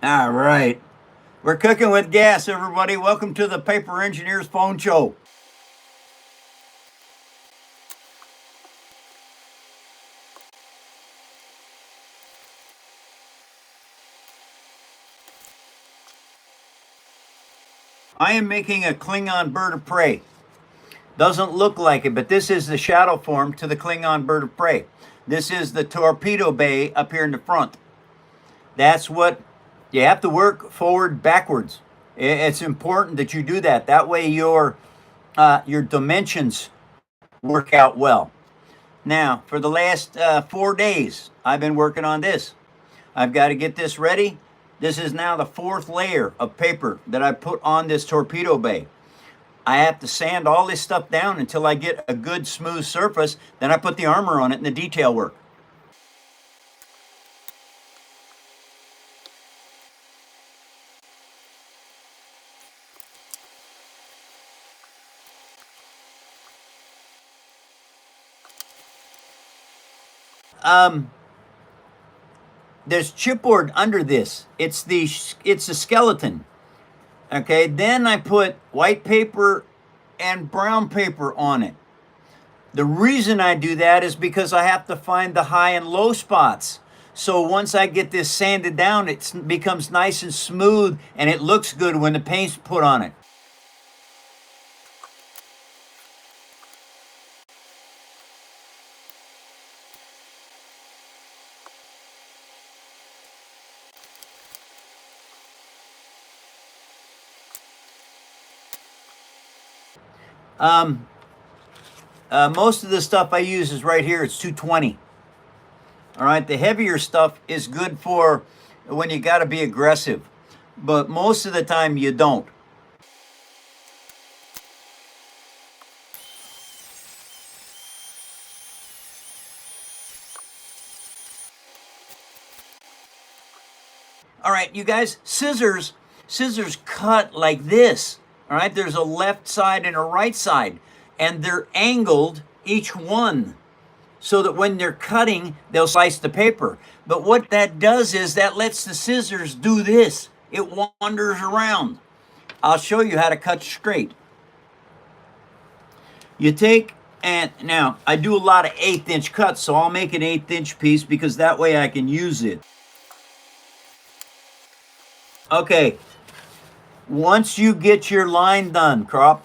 All right. We're cooking with gas, everybody. Welcome to the Paper Engineer's Phone Show. I am making a Klingon Bird of Prey. Doesn't look like it, but this is the shadow form to the Klingon Bird of Prey. This is the torpedo bay up here in the front. That's what you have to work forward backwards. It's important that you do that. That way your dimensions work out well. Now, for the last 4 days, I've been working on this. I've got to get this ready. This is now the fourth layer of paper that I put on this torpedo bay. I have to sand all this stuff down until I get a good smooth surface. Then I put the armor on it and the detail work. Um, there's chipboard under this. It's the skeleton. Okay, then I put white paper and brown paper on it. The reason I do that is because I have to find the high and low spots. So once I get this sanded down, it becomes nice and smooth and it looks good when the paint's put on it. Um, Most of the stuff I use is right here. It's 220. All right, the heavier stuff is good for when you got to be aggressive, but most of the time you don't. All right, you guys, scissors cut like this. All right, there's a left side and a right side, and they're angled, each one, so that when they're cutting, they'll slice the paper. But what that does is that lets the scissors do this. It wanders around. I'll show you how to cut straight. You take, and now I do a lot of 1/8" cuts, so I'll make an 1/8" piece because that way I can use it. Okay, once you get your line done, crop,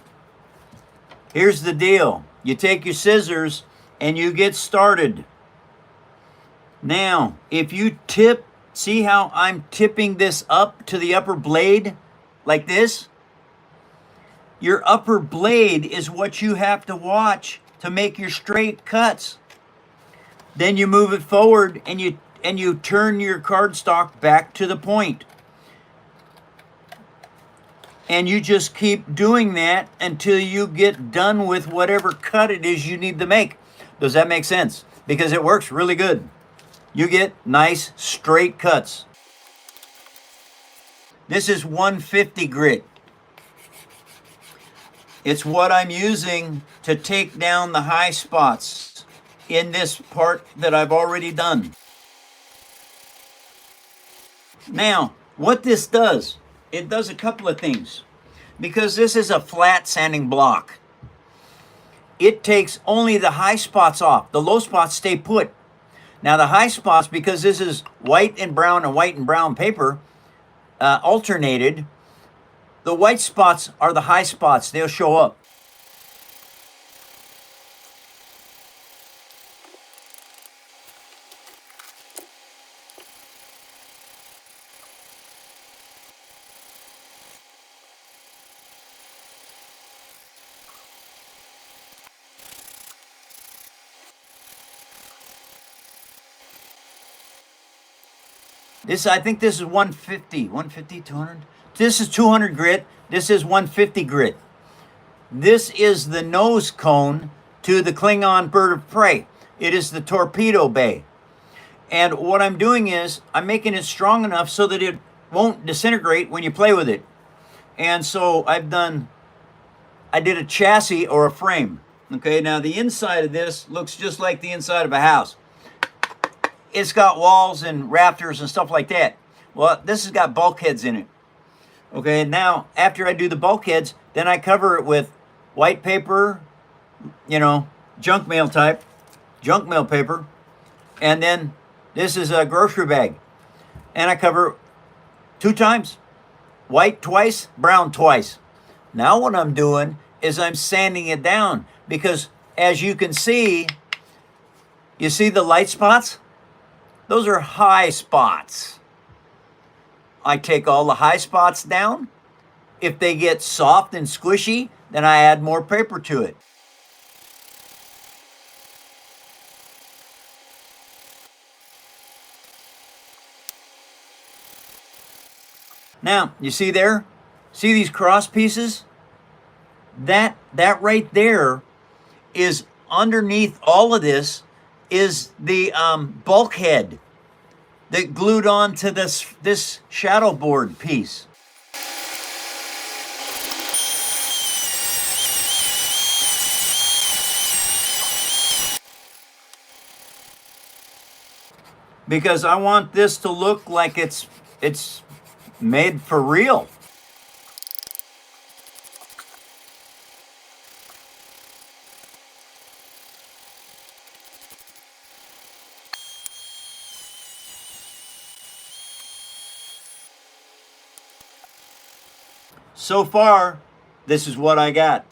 here's the deal. You take your scissors and you get started. Now, if you tip, see how I'm tipping this up to the upper blade like this? Your upper blade is what you have to watch to make your straight cuts. Then you move it forward and you turn your cardstock back to the point. And you just keep doing that until you get done with whatever cut it is you need to make. Does that make sense? Because it works really good. You get nice straight cuts. This is 150 grit. It's what I'm using to take down the high spots in this part that I've already done. Now, what this does, it does a couple of things. Because this is a flat sanding block, it takes only the high spots off. The low spots stay put. Now the high spots, because this is white and brown paper, alternated, the white spots are the high spots. They'll show up. I think this is 150, 200. This is 200 grit. This is 150 grit. This is the nose cone to the Klingon Bird of Prey. It is the torpedo bay. And what I'm doing is I'm making it strong enough so that it won't disintegrate when you play with it. And so I did a chassis or a frame. Okay, now the inside of this looks just like the inside of a house. It's got walls and rafters and stuff like that. Well, this has got bulkheads in it. Okay, now after I do the bulkheads, then I cover it with white paper, you know, junk mail paper, and then this is a grocery bag. And I cover it 2 times. White twice, brown twice. Now what I'm doing is I'm sanding it down because as you can see, you see the light spots? Those are high spots. I take all the high spots down. If they get soft and squishy, then I add more paper to it. Now, you see there? See these cross pieces? That right there is underneath all of this is the bulkhead that glued onto this shadow board piece. Because I want this to look like it's made for real. So far, this is what I got.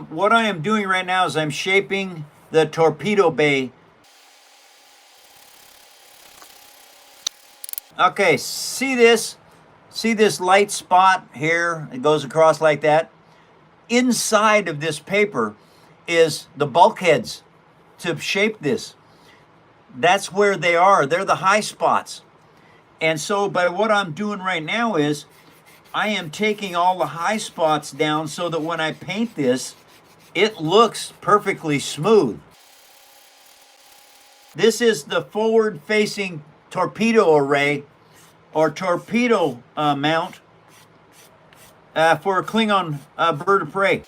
What I am doing right now is I'm shaping the torpedo bay. Okay, see this? See this light spot here? It goes across like that. Inside of this paper is the bulkheads to shape this. That's where they are. They're the high spots. And so by what I'm doing right now is I am taking all the high spots down so that when I paint this, it looks perfectly smooth. This is the forward-facing torpedo array or torpedo mount for a Klingon Bird of Prey.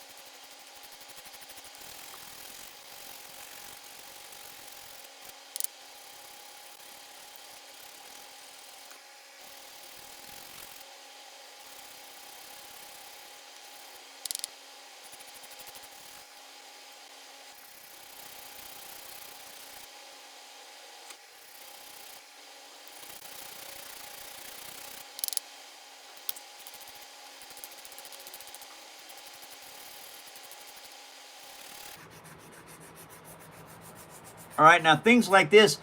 All right, now things like this,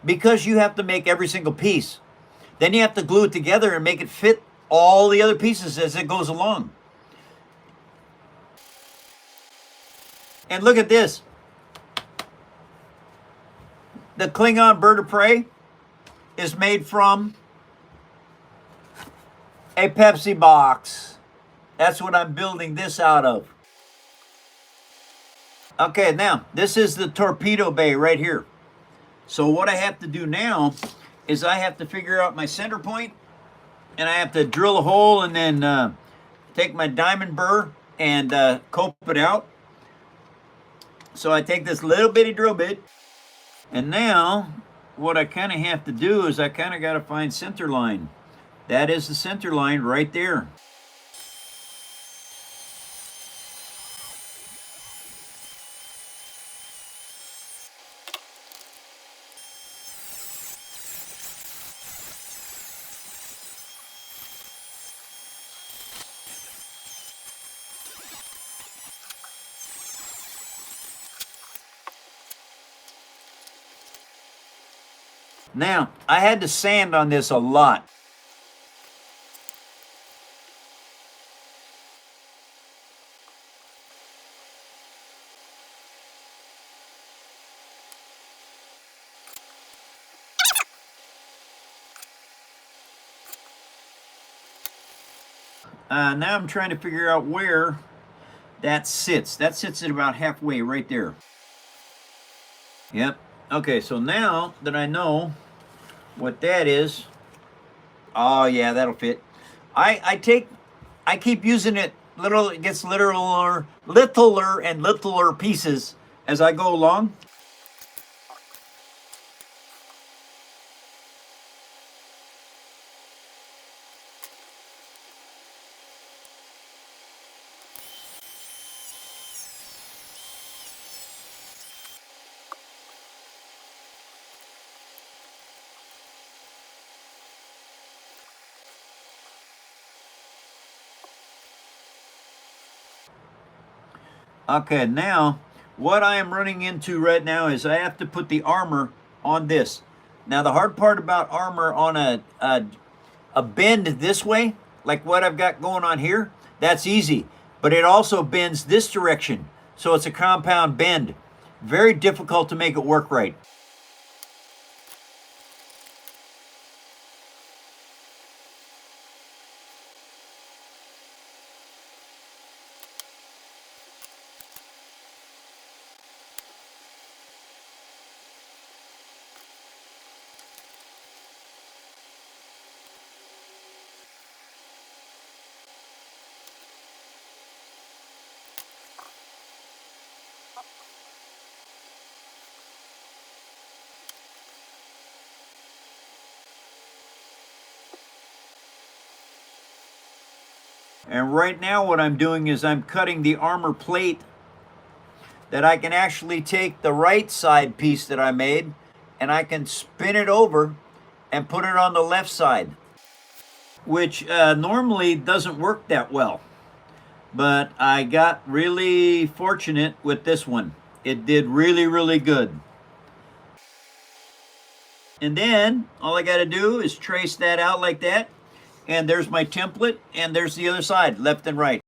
because you have to make every single piece, then you have to glue it together and make it fit all the other pieces as it goes along. And look at this. The Klingon Bird of Prey is made from a Pepsi box. That's what I'm building this out of. Okay, now, this is the torpedo bay right here. So what I have to do now is I have to figure out my center point, and I have to drill a hole and then take my diamond burr and cope it out. So I take this little bitty drill bit, and now what I kind of have to do is I kind of got to find center line. That is the center line right there. Now, I had to sand on this a lot. Now I'm trying to figure out where that sits. That sits at about halfway right there. Yep. Okay, so now that I know what that is, oh yeah, that'll fit. I keep using it. It gets littler and littler pieces as I go along. Okay, now what I am running into right now is I have to put the armor on this. Now the hard part about armor on a bend this way, like what I've got going on here, that's easy. But it also bends this direction, so it's a compound bend. Very difficult to make it work right. And right now what I'm doing is I'm cutting the armor plate that I can actually take the right side piece that I made and I can spin it over and put it on the left side, which normally doesn't work that well. But I got really fortunate with this one. It did really, really good. And then all I got to do is trace that out like that. And there's my template, and there's the other side, left and right.